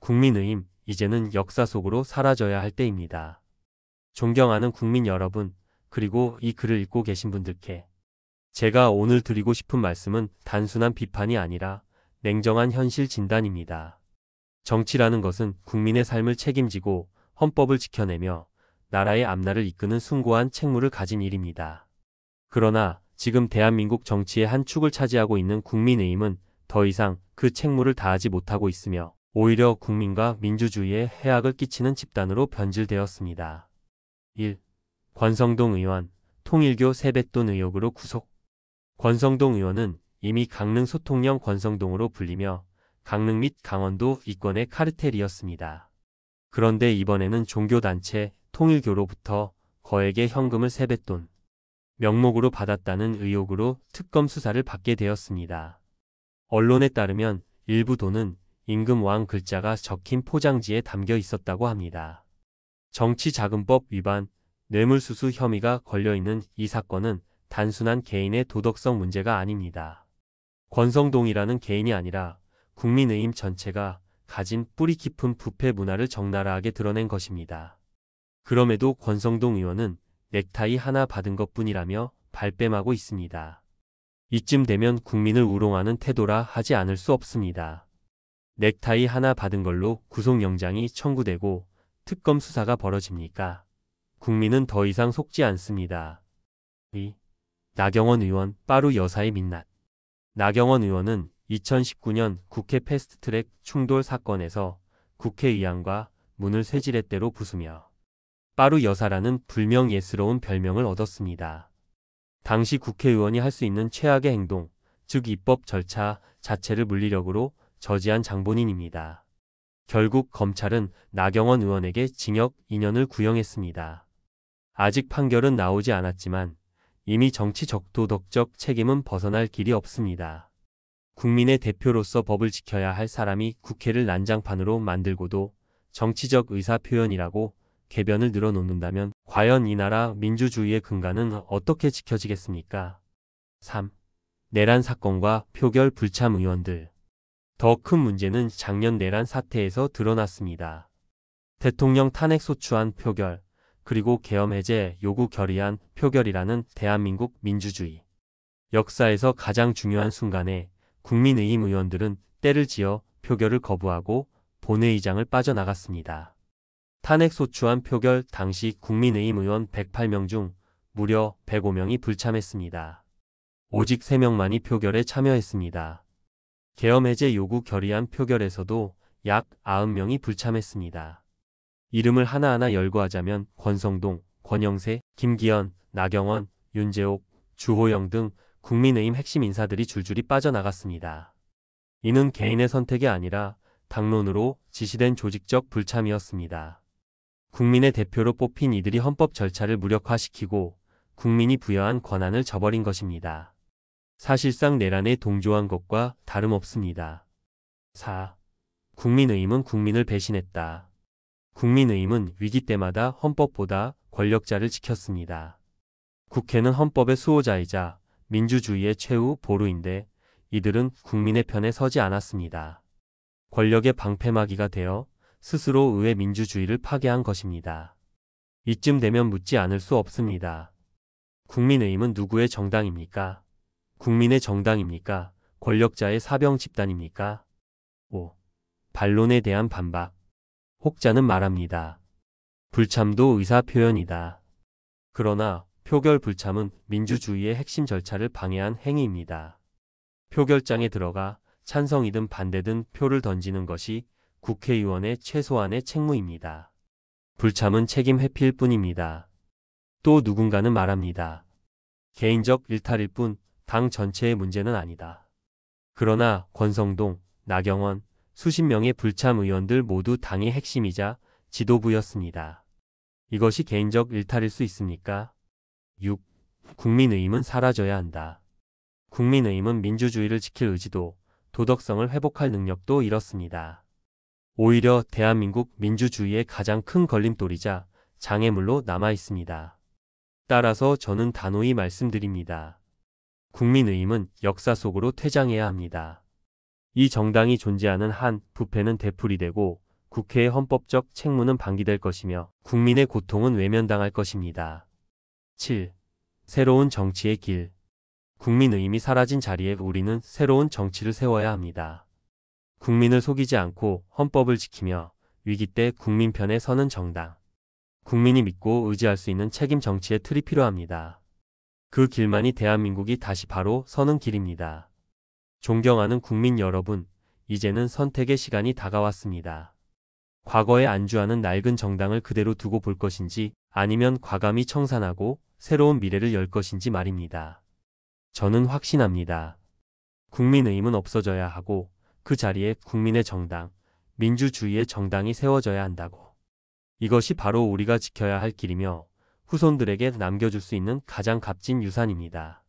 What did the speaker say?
국민의힘, 이제는 역사 속으로 사라져야 할 때입니다. 존경하는 국민 여러분, 그리고 이 글을 읽고 계신 분들께 제가 오늘 드리고 싶은 말씀은 단순한 비판이 아니라 냉정한 현실 진단입니다. 정치라는 것은 국민의 삶을 책임지고 헌법을 지켜내며 나라의 앞날을 이끄는 숭고한 책무를 가진 일입니다. 그러나 지금 대한민국 정치의 한 축을 차지하고 있는 국민의힘은 더 이상 그 책무를 다하지 못하고 있으며 오히려 국민과 민주주의에 해악을 끼치는 집단으로 변질되었습니다. 1. 권성동 의원, 통일교 세뱃돈 의혹으로 구속. 권성동 의원은 이미 강릉 소통령 권성동으로 불리며 강릉 및 강원도 이권의 카르텔이었습니다. 그런데 이번에는 종교단체 통일교로부터 거액의 현금을 세뱃돈 명목으로 받았다는 의혹으로 특검 수사를 받게 되었습니다. 언론에 따르면 일부 돈은 임금왕 글자가 적힌 포장지에 담겨 있었다고 합니다. 정치자금법 위반, 뇌물수수 혐의가 걸려있는 이 사건은 단순한 개인의 도덕성 문제가 아닙니다. 권성동이라는 개인이 아니라 국민의힘 전체가 가진 뿌리 깊은 부패 문화를 적나라하게 드러낸 것입니다. 그럼에도 권성동 의원은 넥타이 하나 받은 것뿐이라며 발뺌하고 있습니다. 이쯤 되면 국민을 우롱하는 태도라 하지 않을 수 없습니다. 넥타이 하나 받은 걸로 구속영장이 청구되고 특검 수사가 벌어집니까? 국민은 더 이상 속지 않습니다. 2. 나경원 의원, 빠루 여사의 민낯. 나경원 의원은 2019년 국회 패스트트랙 충돌 사건에서 국회의장과 문을 쇠지렛대로 부수며 빠루 여사라는 불명예스러운 별명을 얻었습니다. 당시 국회의원이 할 수 있는 최악의 행동, 즉 입법 절차 자체를 물리력으로 저지한 장본인입니다. 결국 검찰은 나경원 의원에게 징역 2년을 구형했습니다. 아직 판결은 나오지 않았지만 이미 정치적 도덕적 책임은 벗어날 길이 없습니다. 국민의 대표로서 법을 지켜야 할 사람이 국회를 난장판으로 만들고도 정치적 의사표현이라고 궤변을 늘어놓는다면 과연 이 나라 민주주의의 근간은 어떻게 지켜지겠습니까? 3. 내란 사건과 표결 불참 의원들. 더 큰 문제는 작년 내란 사태에서 드러났습니다. 대통령 탄핵 소추안 표결, 그리고 계엄 해제 요구 결의안 표결이라는 대한민국 민주주의 역사에서 가장 중요한 순간에 국민의힘 의원들은 때를 지어 표결을 거부하고 본회의장을 빠져나갔습니다. 탄핵 소추안 표결 당시 국민의힘 의원 108명 중 무려 105명이 불참했습니다. 오직 3명만이 표결에 참여했습니다. 계엄 해제 요구 결의안 표결에서도 약 90명이 불참했습니다. 이름을 하나하나 열거하자면 권성동, 권영세, 김기현, 나경원, 윤재옥, 주호영 등 국민의힘 핵심 인사들이 줄줄이 빠져나갔습니다. 이는 개인의 선택이 아니라 당론으로 지시된 조직적 불참이었습니다. 국민의 대표로 뽑힌 이들이 헌법 절차를 무력화시키고 국민이 부여한 권한을 저버린 것입니다. 사실상 내란에 동조한 것과 다름없습니다. 4. 국민의힘은 국민을 배신했다. 국민의힘은 위기 때마다 헌법보다 권력자를 지켰습니다. 국회는 헌법의 수호자이자 민주주의의 최후 보루인데 이들은 국민의 편에 서지 않았습니다. 권력의 방패막이가 되어 스스로 의회 민주주의를 파괴한 것입니다. 이쯤 되면 묻지 않을 수 없습니다. 국민의힘은 누구의 정당입니까? 국민의 정당입니까? 권력자의 사병 집단입니까? 5. 반론에 대한 반박. 혹자는 말합니다. 불참도 의사표현이다. 그러나 표결 불참은 민주주의의 핵심 절차를 방해한 행위입니다. 표결장에 들어가 찬성이든 반대든 표를 던지는 것이 국회의원의 최소한의 책무입니다. 불참은 책임 회피일 뿐입니다. 또 누군가는 말합니다. 개인적 일탈일 뿐 당 전체의 문제는 아니다. 그러나 권성동, 나경원, 수십 명의 불참 의원들 모두 당의 핵심이자 지도부였습니다. 이것이 개인적 일탈일 수 있습니까? 6. 국민의힘은 사라져야 한다. 국민의힘은 민주주의를 지킬 의지도 도덕성을 회복할 능력도 잃었습니다. 오히려 대한민국 민주주의의 가장 큰 걸림돌이자 장애물로 남아 있습니다. 따라서 저는 단호히 말씀드립니다. 국민의힘은 역사 속으로 퇴장해야 합니다. 이 정당이 존재하는 한 부패는 되풀이되고 국회의 헌법적 책무는 방기될 것이며 국민의 고통은 외면당할 것입니다. 7. 새로운 정치의 길. 국민의힘이 사라진 자리에 우리는 새로운 정치를 세워야 합니다. 국민을 속이지 않고 헌법을 지키며 위기 때 국민 편에 서는 정당. 국민이 믿고 의지할 수 있는 책임 정치의 틀이 필요합니다. 그 길만이 대한민국이 다시 바로 서는 길입니다. 존경하는 국민 여러분, 이제는 선택의 시간이 다가왔습니다. 과거에 안주하는 낡은 정당을 그대로 두고 볼 것인지 아니면 과감히 청산하고 새로운 미래를 열 것인지 말입니다. 저는 확신합니다. 국민의힘은 없어져야 하고 그 자리에 국민의 정당, 민주주의의 정당이 세워져야 한다고. 이것이 바로 우리가 지켜야 할 길이며 후손들에게 남겨줄 수 있는 가장 값진 유산입니다.